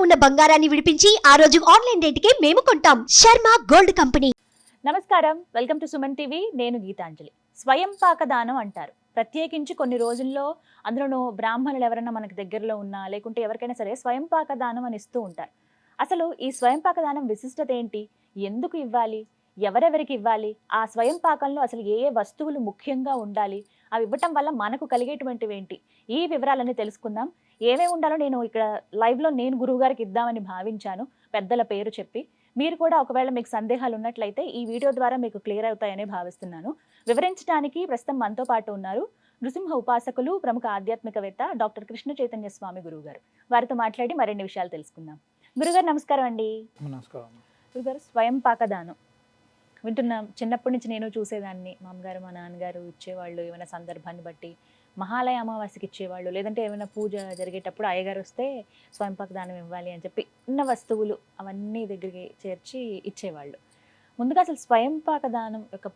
ఉన్న బంగారాన్ని విడిపించి ఆ రోజు ఆన్లైన్ రేటుకే మేము కొంటాం. Sharma gold company. నమస్కారం, వెల్కమ్ టు సుమన్ టీవీ. నేను గీతాంజలి. స్వయం పాకదానం అంటారు. ప్రత్యేకించి కొన్ని రోజుల్లో అందులోనూ బ్రాహ్మణులు ఎవరైనా మనకి దగ్గరలో ఉన్నా లేకుంటే ఎవరికైనా సరే స్వయం పాకదానం అని ఇస్తూ ఉంటారు. అసలు ఈ స్వయం పాకదానం విశిష్టత ఏంటి? ఎందుకు ఇవ్వాలి? ఎవరెవరికి ఇవ్వాలి? ఆ స్వయం పాకంలో అసలు ఏ ఏ వస్తువులు ముఖ్యంగా ఉండాలి? అవి ఇవ్వటం వల్ల మనకు కలిగేటువంటివి ఏంటి? ఈ వివరాలన్నీ తెలుసుకుందాం. ఏమేమి ఉండాలో నేను ఇక్కడ లైవ్లో నేను గురువు గారికి ఇద్దామని భావించాను, పెద్దల పేరు చెప్పి. మీరు కూడా ఒకవేళ మీకు సందేహాలు ఉన్నట్లయితే ఈ వీడియో ద్వారా మీకు క్లియర్ అవుతాయని భావిస్తున్నాను. వివరించడానికి ప్రస్తుతం మనతో పాటు ఉన్నారు నృసింహ ఉపాసకులు, ప్రముఖ ఆధ్యాత్మికవేత్త డాక్టర్ కృష్ణ చైతన్య స్వామి గురువు గారు. వారితో మాట్లాడి మరిన్ని విషయాలు తెలుసుకుందాం. గురుగారు నమస్కారం అండి. నమస్కారం. గురుగారు, స్వయం పాకదానం వింటున్నాం. చిన్నప్పటి నుంచి నేను చూసేదాన్ని. మా అమ్మగారు మా నాన్నగారు ఇచ్చేవాళ్ళు, ఏమైనా సందర్భాన్ని బట్టి. మహాలయ అమావాస్యకి ఇచ్చేవాళ్ళు, లేదంటే ఏమైనా పూజ జరిగేటప్పుడు అయ్యగారు వస్తే స్వయం పాకదానం ఇవ్వాలి అని చెప్పి ఉన్న వస్తువులు అవన్నీ దగ్గరికి చేర్చి ఇచ్చేవాళ్ళు. ముందుగా అసలు స్వయం పాకదానం యొక్క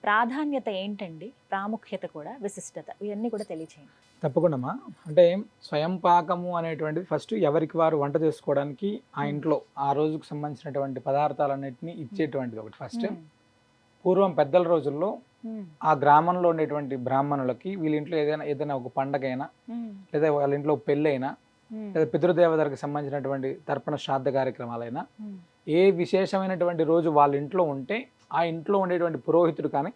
ప్రాధాన్యత ఏంటండి? ప్రాముఖ్యత కూడా, విశిష్టత, ఇవన్నీ కూడా తెలియచేయండి. తప్పకుండా. అంటే స్వయం పాకము అనేటువంటిది ఫస్ట్ ఎవరికి వారు వంట చేసుకోవడానికి ఆ ఇంట్లో ఆ రోజుకు సంబంధించినటువంటి పదార్థాలన్నింటినీ ఇచ్చేటువంటిది ఒకటి. ఫస్ట్ పూర్వం పెద్దల రోజుల్లో ఆ గ్రామంలో ఉండేటువంటి బ్రాహ్మణులకి వీళ్ళ ఇంట్లో ఏదైనా ఒక పండగైనా, లేదా వాళ్ళ ఇంట్లో పెళ్ళి అయినా, లేదా పితృదేవతలకు సంబంధించినటువంటి తర్పణ శ్రాద్ధ కార్యక్రమాలైనా, ఏ విశేషమైనటువంటి రోజు వాళ్ళ ఇంట్లో ఉంటే ఆ ఇంట్లో ఉండేటువంటి పురోహితుడు కానీ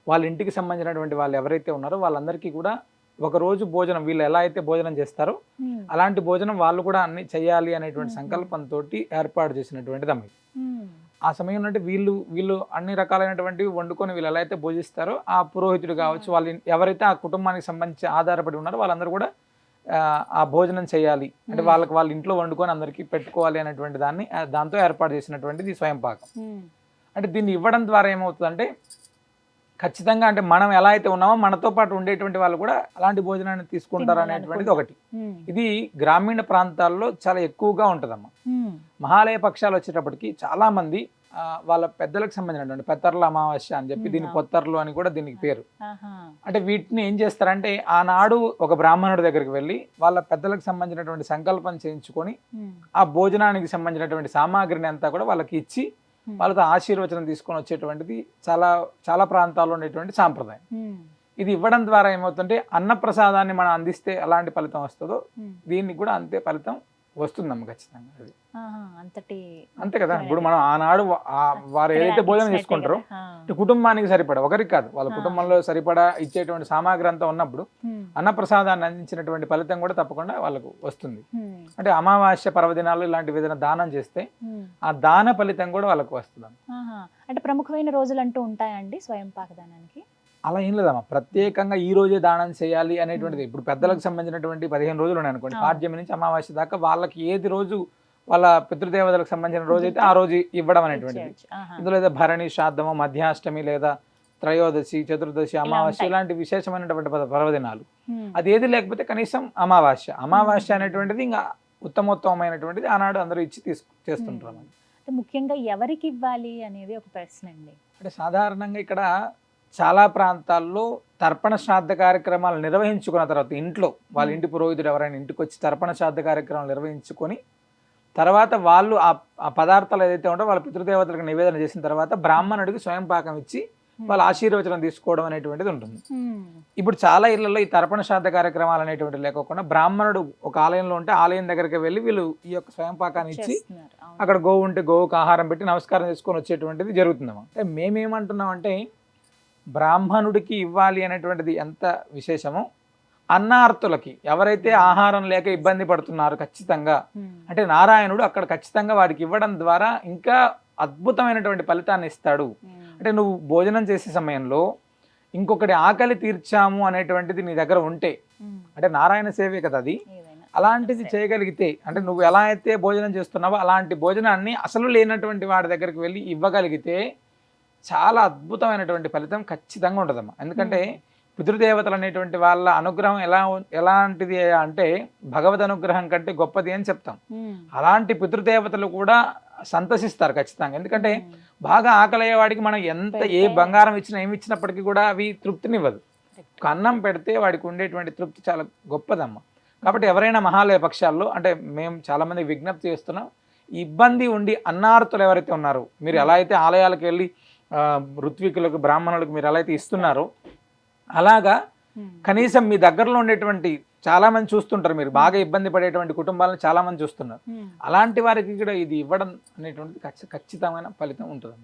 వాళ్ళ ఇంటికి సంబంధించినటువంటి వాళ్ళు ఎవరైతే ఉన్నారో వాళ్ళందరికీ కూడా ఒక రోజు భోజనం, వీళ్ళు ఎలా అయితే భోజనం చేస్తారో అలాంటి భోజనం వాళ్ళు కూడా అన్ని చేయాలి అనేటువంటి సంకల్పంతో ఏర్పాటు చేసినటువంటిది అమ్మాయి. ఆ సమయం అంటే వీళ్ళు అన్ని రకాలైనటువంటివి వండుకొని వీళ్ళు ఎలా అయితే భోజిస్తారో ఆ పురోహితుడు కావచ్చు, వాళ్ళు ఎవరైతే ఆ కుటుంబానికి సంబంధించి ఆధారపడి ఉన్నారో వాళ్ళందరూ కూడా ఆ భోజనం చేయాలి అంటే వాళ్ళ ఇంట్లో వండుకొని అందరికీ పెట్టుకోవాలి అనేటువంటి దాంతో ఏర్పాటు చేసినటువంటిది స్వయం పాకం. అంటే దీన్ని ఇవ్వడం ద్వారా ఏమవుతుందంటే ఖచ్చితంగా అంటే మనం ఎలా అయితే ఉన్నామో మనతో పాటు ఉండేటువంటి వాళ్ళు కూడా అలాంటి భోజనాన్ని తీసుకుంటారు అనేటువంటిది ఒకటి. ఇది గ్రామీణ ప్రాంతాల్లో చాలా ఎక్కువగా ఉంటుందమ్మా. మహాలయ పక్షాలు వచ్చేటప్పటికి చాలా మంది వాళ్ళ పెద్దలకు సంబంధించినటువంటి పెత్తర్ల అమావాస్య అని చెప్పి దీని పొత్తర్లు అని కూడా దీనికి పేరు. అంటే వీటిని ఏం చేస్తారంటే ఆనాడు ఒక బ్రాహ్మణుడి దగ్గరికి వెళ్ళి వాళ్ళ పెద్దలకు సంబంధించినటువంటి సంకల్పం చేయించుకొని ఆ భోజనానికి సంబంధించినటువంటి సామాగ్రిని అంతా కూడా వాళ్ళకి ఇచ్చి వాళ్ళతో ఆశీర్వచనం తీసుకొని వచ్చేటువంటిది చాలా చాలా ప్రాంతాల్లో ఉండేటువంటి సాంప్రదాయం. ఇది ఇవ్వడం ద్వారా ఏమవుతుంటే అన్నప్రసాదాన్ని మనం అందిస్తే ఎలాంటి ఫలితం వస్తుందో దీనికి కూడా అంతే ఫలితం వస్తుందమ్మ ఖచ్చితంగా. అది అంతే కదా. ఇప్పుడు మనం ఆనాడు వారు ఏదైతే భోజనం చేసుకుంటారో కుటుంబానికి సరిపడా, ఒకరికి కాదు వాళ్ళ కుటుంబంలో సరిపడా ఇచ్చేటువంటి సామాగ్రి అంతా ఉన్నప్పుడు అన్నప్రసాదాన్ని అందించినటువంటి ఫలితం కూడా తప్పకుండా వాళ్ళకు వస్తుంది. అంటే అమావాస్య పర్వదినాలు ఇలాంటివి ఏదైనా దానం చేస్తే ఆ దాన ఫలితం కూడా వాళ్ళకు వస్తుంది. అంటే ప్రముఖమైన రోజులు అంటూ ఉంటాయండి స్వయం పాకదానానికి? అలా ఏం లేదమ్మా, ప్రత్యేకంగా ఈ రోజే దానం చేయాలి అనేటువంటిది. ఇప్పుడు పెద్దలకు సంబంధించినటువంటి 15 రోజులు ఉన్నాయి అనుకోండి, పాడ్యమి నుంచి అమావాస్య దాకా వాళ్ళకి ఏది రోజు వాళ్ళ పితృదేవతలకు సంబంధించిన రోజు అయితే ఆ రోజు ఇవ్వడం అనేటువంటిది. ఇందులో ఏదో భరణి, శ్రాద్ధము, మధ్యాష్టమి లేదా త్రయోదశి, చతుర్దశి, అమావాస్య ఇలాంటి విశేషమైనటువంటి పర్వదినాలు అది ఏది లేకపోతే కనీసం అమావాస్య అనేటువంటిది ఇంకా ఉత్తమోత్తమైనటువంటిది ఆనాడు అందరూ ఇచ్చి చేస్తుంటారు. ముఖ్యంగా ఎవరికి ఇవ్వాలి అనేది ఒక ప్రశ్న అండి. అంటే సాధారణంగా ఇక్కడ చాలా ప్రాంతాల్లో తర్పణ శ్రాద్ధ కార్యక్రమాలు నిర్వహించుకున్న తర్వాత ఇంట్లో వాళ్ళ ఇంటి పురోహితుడు ఎవరైనా ఇంటికి వచ్చి తర్పణ శ్రాద్ధ కార్యక్రమాలు నిర్వహించుకొని తర్వాత వాళ్ళు ఆ పదార్థాలు ఏదైతే ఉంటారో వాళ్ళ పితృదేవతలకు నివేదన చేసిన తర్వాత బ్రాహ్మణుడికి స్వయం పాకం ఇచ్చి వాళ్ళ ఆశీర్వచనం తీసుకోవడం అనేటువంటిది ఉంటుంది. ఇప్పుడు చాలా ఇళ్లలో ఈ తర్పణ శ్రాద్ధ కార్యక్రమాలు అనేటువంటివి లేకుండా బ్రాహ్మణుడు ఒక ఆలయంలో ఉంటే ఆలయం దగ్గరికి వెళ్ళి వీళ్ళు ఈ యొక్క స్వయం పాకాన్ని ఇచ్చి అక్కడ గోవు ఉంటే గోవుకు ఆహారం పెట్టి నమస్కారం చేసుకొని వచ్చేటువంటిది జరుగుతుందమ్మా. అంటే మేమేమంటున్నామంటే బ్రాహ్మణుడికి ఇవ్వాలి అనేటువంటిది ఎంత విశేషమో అన్నార్తులకి ఎవరైతే ఆహారం లేక ఇబ్బంది పడుతున్నారు ఖచ్చితంగా అంటే నారాయణుడు అక్కడ ఖచ్చితంగా వాడికి ఇవ్వడం ద్వారా ఇంకా అద్భుతమైనటువంటి ఫలితాన్ని ఇస్తాడు. అంటే నువ్వు భోజనం చేసే సమయంలో ఇంకొకటి ఆకలి తీర్చాము అనేటువంటిది నీ దగ్గర ఉంటే అంటే నారాయణ సేవే కదా అది, అలాంటిది చేయగలిగితే అంటే నువ్వు ఎలా అయితే భోజనం చేస్తున్నావో అలాంటి భోజనాన్ని అసలు లేనటువంటి వాడి దగ్గరికి వెళ్ళి ఇవ్వగలిగితే చాలా అద్భుతమైనటువంటి ఫలితం ఖచ్చితంగా ఉంటుందమ్మా. ఎందుకంటే పితృదేవతలు అనేటువంటి వాళ్ళ అనుగ్రహం ఎలాంటిది అంటే భగవద్ అనుగ్రహం కంటే గొప్పది అని చెప్తాం. అలాంటి పితృదేవతలు కూడా సంతసిస్తారు ఖచ్చితంగా. ఎందుకంటే బాగా ఆకలయ్యేవాడికి మనం ఏ బంగారం ఇచ్చినా ఏమి ఇచ్చినప్పటికీ కూడా అవి తృప్తినివ్వదు. అన్నం పెడితే వాడికి ఉండేటువంటి తృప్తి చాలా గొప్పదమ్మా. కాబట్టి ఎవరైనా మహాలయ పక్షాల్లో అంటే మేము చాలా మంది విజ్ఞప్తి చేస్తున్నాం, ఇబ్బంది ఉండి అన్నార్తులు ఎవరైతే ఉన్నారో, మీరు ఎలా అయితే ఆలయాలకు వెళ్ళి ఋత్వికులకు బ్రాహ్మణులకు మీరు ఎలా అయితే ఇస్తున్నారో అలాగా కనీసం మీ దగ్గరలో ఉండేటువంటి చాలా మంది చూస్తుంటారు, మీరు బాగా ఇబ్బంది పడేటువంటి కుటుంబాలను చాలా మంది చూస్తున్నారు, అలాంటి వారికి కూడా ఇది ఇవ్వడం అనేటువంటిది ఖచ్చితమైన ఫలితం ఉంటుంది.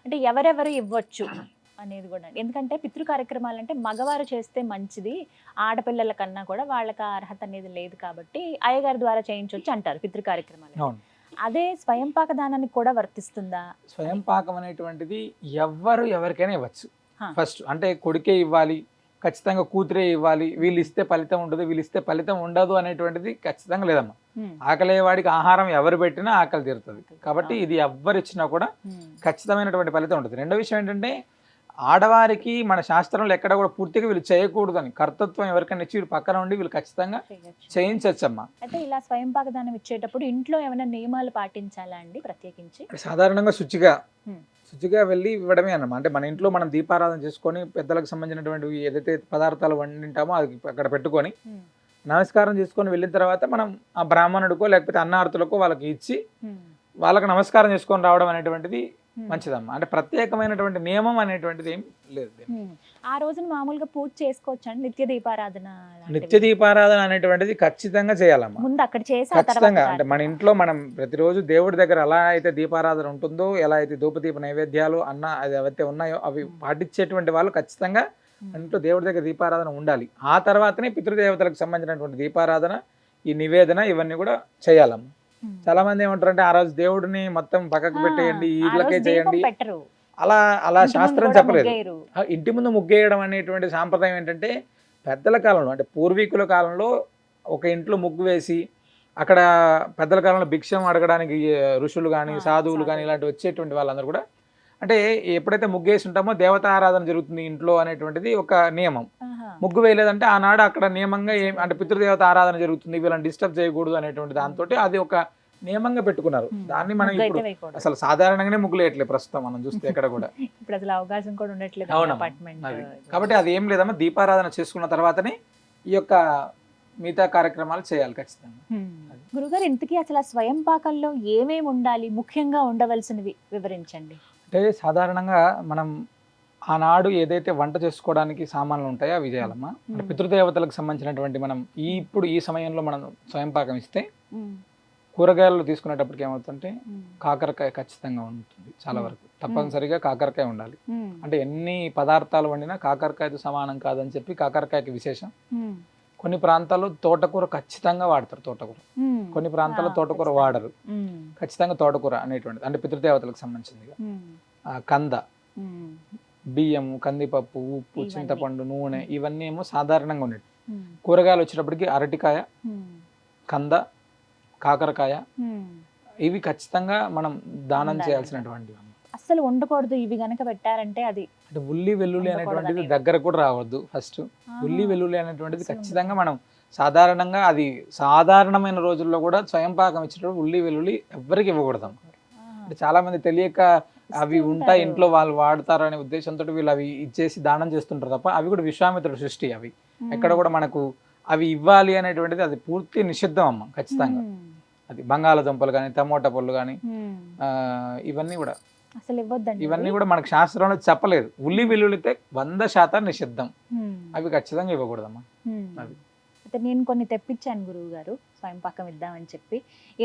అంటే ఎవరెవరు ఇవ్వచ్చు అనేది కూడా, ఎందుకంటే పితృ కార్యక్రమాలు అంటే మగవారు చేస్తే మంచిది, ఆడపిల్లల కన్నా కూడా వాళ్ళకి అర్హత అనేది లేదు కాబట్టి అయ్యగారి ద్వారా చేయించవచ్చు అంటారు పితృ కార్యక్రమాలు. అవును. అదే స్వయం పాక దానానికి కూడా వర్తిస్తుందా? స్వయం పాకం అనేటువంటిది ఎవరికైనా ఇవ్వచ్చు. ఫస్ట్ అంటే కొడుకే ఇవ్వాలి, ఖచ్చితంగా కూతురే ఇవ్వాలి, వీళ్ళు ఇస్తే ఫలితం ఉండదు, వీళ్ళు ఇస్తే ఫలితం ఉండదు అనేటువంటిది ఖచ్చితంగా లేదమ్మా. ఆకలి వాడికి ఆహారం ఎవరు పెట్టినా ఆకలి తీరుతుంది. కాబట్టి ఇది ఎవ్వరు ఇచ్చినా కూడా ఖచ్చితమైనటువంటి ఫలితం ఉంటుంది. రెండో విషయం ఏంటంటే ఆడవారికి మన శాస్త్రంలో ఎక్కడ కూడా పూర్తిగా వీళ్ళు చేయకూడదు అని, కర్తృత్వం ఎవరికైనా ఇచ్చి వీళ్ళు పక్కన ఉండి వీళ్ళు ఖచ్చితంగా చేయించచ్చమ్మా. అయితే ఇలా స్వయం పాక దానం ఇచ్చేటప్పుడు ఇంట్లో ఏమైనా నియమాలు పాటించాలా అండి ప్రత్యేకించి? సాధారణంగా శుచిగా వెళ్ళి ఇవ్వడమే అన్నమాట. అంటే మన ఇంట్లో మనం దీపారాధన చేసుకొని పెద్దలకు సంబంధించినటువంటి ఏదైతే పదార్థాలు వండింటామో అది అక్కడ పెట్టుకొని నమస్కారం చేసుకొని వెళ్ళిన తర్వాత మనం ఆ బ్రాహ్మణుడికో లేకపోతే అన్నార్తులకో వాళ్ళకి ఇచ్చి వాళ్ళకి నమస్కారం చేసుకొని రావడం అనేటువంటిది మంచిదమ్మా. అంటే ప్రత్యేకమైనటువంటి నియమం అనేటువంటిది ఏం లేదు. ఆ రోజున మామూలుగా పూజ చేసుకోవచ్చు అండి, నిత్య దీపారాధన అనేటువంటిది ఖచ్చితంగా చేయాలమ్మా. ముందు అక్కడ చేసి ఖచ్చితంగా అంటే మన ఇంట్లో మనం ప్రతిరోజు దేవుడి దగ్గర ఎలా అయితే దీపారాధన ఉంటుందో, ఎలా అయితే ధూపదీప నైవేద్యాలు అది ఏవైతే ఉన్నాయో అవి పాటించేటువంటి వాళ్ళు ఖచ్చితంగా ఇంట్లో దేవుడి దగ్గర దీపారాధన ఉండాలి. ఆ తర్వాతనే పితృదేవతలకు సంబంధించినటువంటి దీపారాధన, ఈ నివేదన ఇవన్నీ కూడా చేయాలమ్మా. చాలా మంది ఏమంటారంటే ఆ రోజు దేవుడిని మొత్తం పక్కకు పెట్టేయండి, ఇళ్ళకే చేయండి, అలా శాస్త్రం చెప్పలేదు. ఇంటి ముందు ముగ్గేయడం అనేటువంటి సాంప్రదాయం ఏంటంటే పెద్దల కాలంలో అంటే పూర్వీకుల కాలంలో ఒక ఇంట్లో ముగ్గు వేసి అక్కడ పెద్దల కాలంలో భిక్షం అడగడానికి ఋషులు కానీ సాధువులు కానీ ఇలాంటి వచ్చేటువంటి వాళ్ళందరూ కూడా అంటే ఎప్పుడైతే ముగ్గు వేసి ఉంటామో దేవతా ఆరాధన జరుగుతుంది ఇంట్లో అనేటువంటిది ఒక నియమం. ముగ్గు వేయలేదంటే ఆనాడు అక్కడ నియమంగా అంటే పితృదేవత ఆరాధన జరుగుతుంది, వీళ్ళని డిస్టర్బ్ చేయకూడదు అనేటువంటి దాంతో అది ఒక నియమంగా పెట్టుకున్నారు. దాన్ని మనం ఇప్పుడు అసలు సాధారణంగానే ముగ్గులు వేయట్లేదు ప్రస్తుతం మనం చూస్తే ఎక్కడ కూడా. ఇప్పుడు అసలు అవకాశం కూడా ఉండట్లేదు. కాబట్టి అది ఏం లేదమ్మా, దీపారాధన చేసుకున్న తర్వాతనే ఈ యొక్క మిగతా కార్యక్రమాలు చేయాలి ఖచ్చితంగా. గురుగారు ఇంతకీ అసలు స్వయం పాకంలో ఏమేమి ఉండాలి, ముఖ్యంగా ఉండవలసినవి వివరించండి. అంటే సాధారణంగా మనం ఆనాడు ఏదైతే వంట చేసుకోవడానికి సామాన్లు ఉంటాయో అవి చేయాలమ్మా. అంటే పితృదేవతలకు సంబంధించినటువంటి మనం ఇప్పుడు ఈ సమయంలో మనం స్వయం పాకం ఇస్తే కూరగాయలు తీసుకునేటప్పటికి ఏమవుతుందంటే కాకరకాయ ఖచ్చితంగా ఉంటుంది. చాలా వరకు తప్పనిసరిగా కాకరకాయ ఉండాలి. అంటే ఎన్ని పదార్థాలు వండినా కాకరకాయతో సమానం కాదని చెప్పి కాకరకాయకి విశేషం. కొన్ని ప్రాంతాల్లో తోటకూర ఖచ్చితంగా వాడతారు, తోటకూర. కొన్ని ప్రాంతాల్లో తోటకూర వాడరు, ఖచ్చితంగా తోటకూర అనేటువంటిది అంటే పితృదేవతలకు సంబంధించింది. కంద, బియ్యం, కందిపప్పు, ఉప్పు, చింతపండు, నూనె ఇవన్నీ ఏమో సాధారణంగా ఉండేవి. కూరగాయలు వచ్చేటప్పటికి అరటికాయ, కంద, కాకరకాయ ఇవి ఖచ్చితంగా మనం దానం చేయాల్సినటువంటివి. అసలు ఉండకూడదు ఇవి గనక పెట్టారంటే అది అంటే ఉల్లి వెల్లుల్లి అనేటువంటిది దగ్గర కూడా రావద్దు. ఫస్ట్ ఉల్లి వెల్లుల్లి అనేటువంటిది ఖచ్చితంగా మనం సాధారణంగా అది సాధారణమైన రోజుల్లో కూడా స్వయం పాకం ఇచ్చేటప్పుడు ఉల్లి వెల్లుల్లి ఎవ్వరికి ఇవ్వకూడదు. అంటే చాలా మంది తెలియక అవి ఉంటాయి ఇంట్లో వాళ్ళు వాడతారు అనే ఉద్దేశంతో వీళ్ళు అవి ఇచ్చేసి దానం చేస్తుంటారు తప్ప అవి కూడా విశ్వామిత్రుడు సృష్టి. అవి ఎక్కడ కూడా మనకు అవి ఇవ్వాలి అనేటువంటిది అది పూర్తి నిషిద్ధం అమ్మ. ఖచ్చితంగా అది బంగాళదుంపలు కానీ టమోటా పళ్ళు కానీ ఇవన్నీ కూడా అసలు ఇవ్వద్దండి. ఇవన్నీ కూడా మనకు శాస్త్రంలో చెప్పలేదు. ఉల్లి వెల్లుల్లితే 100% నిషిద్ధం, అవి ఖచ్చితంగా ఇవ్వకూడదమ్మా. అవి అయితే నేను కొన్ని తెప్పించాను గురువు గారు స్వయం పాకం ఇద్దామని చెప్పి.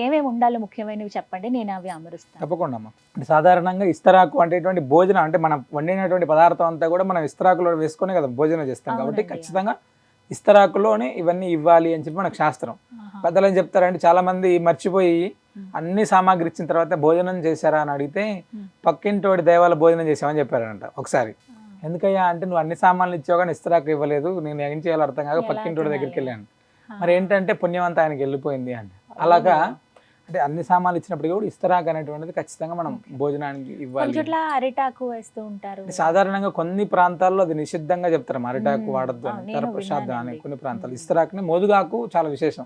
ఏమేమి ఉండాలో ముఖ్యమైనవి చెప్పండి, నేను అవి అమరుస్తాను. తప్పకుండా అమ్మా. అంటే సాధారణంగా ఇస్తరాకు అంటే భోజనం అంటే మనం వండినటువంటి పదార్థం అంతా కూడా మనం ఇస్తరాకులో వేసుకొని కదా భోజనం చేస్తాం. కాబట్టి ఖచ్చితంగా ఇస్తరాకులోనే ఇవన్నీ ఇవ్వాలి అని చెప్పి మనకు శాస్త్రం. పెద్దలు ఏం చెప్తారంటే చాలా మంది మర్చిపోయి అన్ని సామాగ్రి ఇచ్చిన తర్వాత భోజనం చేశారా అని అడిగితే పక్కింటోడి దైవాల భోజనం చేసామని చెప్పారంట ఒకసారి. ఎందుకయ్యా అంటే నువ్వు అన్ని సామాన్లు ఇచ్చావు కానీ ఇస్తరాకు ఇవ్వలేదు, నేను ఏం చేయాలో అర్థం కాక పక్కింటోడి దగ్గరికి వెళ్ళాను. మరి ఏంటంటే పుణ్యవంత ఆయనకి వెళ్ళిపోయింది అని. అలాగా అంటే అన్ని సామాన్లు ఇచ్చినప్పుడు కూడా ఇస్తరాకు అనేటువంటిది ఖచ్చితంగా మనం భోజనానికి ఇవ్వాలి. అరిటాకు వేస్తూ ఉంటారు సాధారణంగా కొన్ని ప్రాంతాల్లో అది నిషిద్ధంగా చెప్తారు, అరిటాకు వాడద్దు అని, ప్రసాదం అని. కొన్ని ప్రాంతాలు ఇస్తరాకుని మోదుగాకు చాలా విశేషం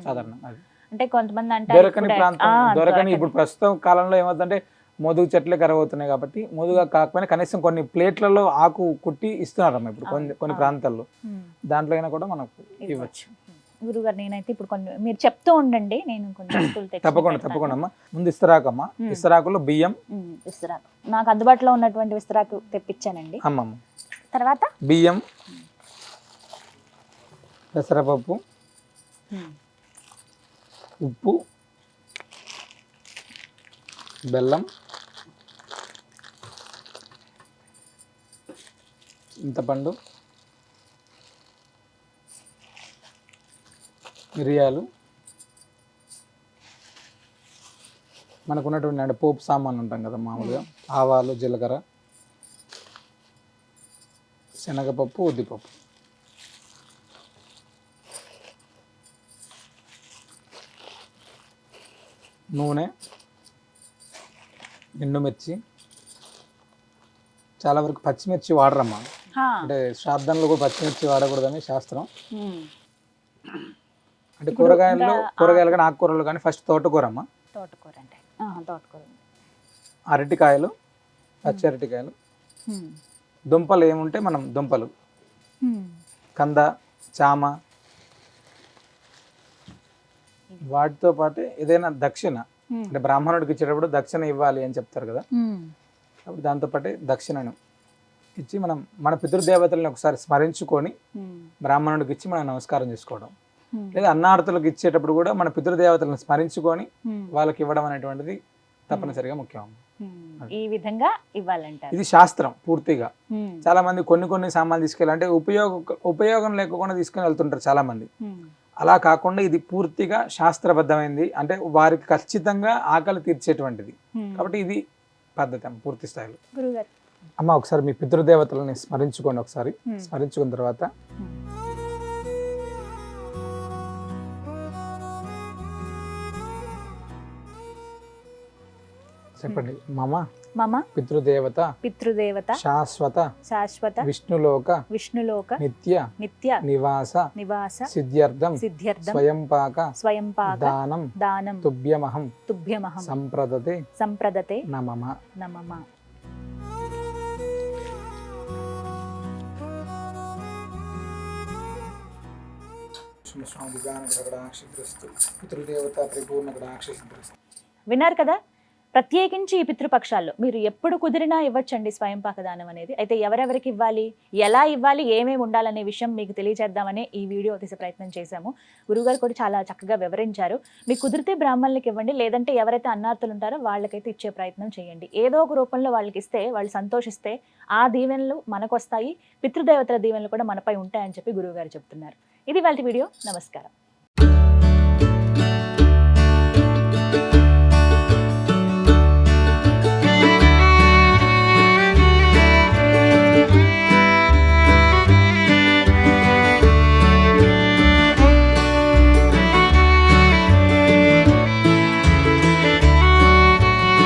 సాధారణంగా. అది అంటే కొంతమంది దొరకని ప్రాంతం దొరకని ఇప్పుడు ప్రస్తుతం కాలంలో ఏమవుతుందంటే మోదుగు చెట్లే కరవవుతున్నాయి కాబట్టి మోదుగా కాకపోయినా కనీసం కొన్ని ప్లేట్లలో ఆకు కుట్టి ఇస్తున్నారమ్మా ఇప్పుడు కొన్ని ప్రాంతాల్లో. దాంట్లో అయినా కూడా మనకు ఇవ్వచ్చు. గురుగారు నేనైతే ఇప్పుడు కొన్ని మీరు చెప్తూ ఉండండి, నేను కొన్ని వస్తువులు తెచ్చి తప్పకుండా పెడతాను. తప్పకుండా అమ్మా. ముందు ఇస్తరాకమ్మా. ఇస్తరాకులో బియ్యం విస్తరాకు నాకు అందుబాటులో ఉన్నటువంటి విస్తరాకు తెప్పించానండి. అమ్మమ్మ, తర్వాత బియ్యం, పెసరపప్పు, ఉప్పు, బెల్లం, చింతపండు, మిరియాలు, మనకు ఉన్నటువంటి అంటే పోపు సామాన్లు ఉంటాం కదా మామూలుగా, ఆవాలు, జీలకర్ర, శనగపప్పు, ఉద్దిపప్పు, నూనె, ఎండుమిర్చి, చాలా వరకు పచ్చిమిర్చి వాడరమ్మా. అంటే శ్రాద్ధంలో కూడా పచ్చిమిర్చి వాడకూడదని శాస్త్రం. అంటే కూరగాయలు కానీ ఆకుకూరలు కానీ ఫస్ట్ తోటకూర అమ్మా. తోటకూర అంటే తోటకూర, అరటికాయలు, పచ్చి అరటికాయలు, దుంపలు ఏముంటే మనం దుంపలు, కంద, చామ, వాటితో పాటు ఏదైనా దక్షిణ, అంటే బ్రాహ్మణుడికి ఇచ్చేటప్పుడు దక్షిణ ఇవ్వాలి అని చెప్తారు కదా, కాబట్టి దాంతోపాటు దక్షిణను ఇచ్చి మనం మన పితృదేవతలను ఒకసారి స్మరించుకొని బ్రాహ్మణుడికి ఇచ్చి మనం నమస్కారం చేసుకోవడం, లేదా అన్నార్థులకు ఇచ్చేటప్పుడు కూడా మన పితృదేవతలను స్మరించుకొని వాళ్ళకి ఇవ్వడం అనేటువంటిది తప్పనిసరిగా ముఖ్యం. ఈ విధంగా ఇవ్వాలంటారు. ఇది శాస్త్రం పూర్తిగా. చాలా మంది కొన్ని సామాన్లు తీసుకెళ్ళాలంటే ఉపయోగం లేకుండా తీసుకుని వెళ్తుంటారు చాలా మంది. అలా కాకుండా ఇది పూర్తిగా శాస్త్రబద్ధమైంది, అంటే వారికి ఖచ్చితంగా ఆకలి తీర్చేటువంటిది. కాబట్టి ఇది పద్ధతి పూర్తి స్థాయిలో. గురుగారు అమ్మ, ఒకసారి మీ పితృదేవతలని స్మరించుకోండి. ఒకసారి స్మరించుకున్న తర్వాత చెప్పండి. మమ పితృదేవత శాశ్వత విష్ణులోక నిత్య నివాస సిద్ధ్యర్థం స్వయంపాక దానం తుభ్యమహం సంప్రదతే నమః. విన్నారు కదా, ప్రత్యేకించి ఈ పితృపక్షాల్లో మీరు ఎప్పుడు కుదిరినా ఇవ్వచ్చండి స్వయంపాక దానం అనేది. అయితే ఎవరెవరికి ఇవ్వాలి, ఎలా ఇవ్వాలి, ఏమేమి ఉండాలనే విషయం మీకు తెలియజేద్దామని ఈ వీడియో తీసే ప్రయత్నం చేశాము. గురుగారు కూడా చాలా చక్కగా వివరించారు. మీకు కుదిరితే బ్రాహ్మణులకి ఇవ్వండి, లేదంటే ఎవరైతే అన్నార్థులు ఉంటారో వాళ్ళకైతే ఇచ్చే ప్రయత్నం చేయండి. ఏదో ఒక రూపంలో వాళ్ళకి ఇస్తే వాళ్ళు సంతోషిస్తే ఆ దీవెనలు మనకు వస్తాయి, పితృదేవతల దీవెనలు కూడా మనపై ఉంటాయని చెప్పి గురువుగారు చెప్తున్నారు. ఇది వాళ్ళ వీడియో. నమస్కారం.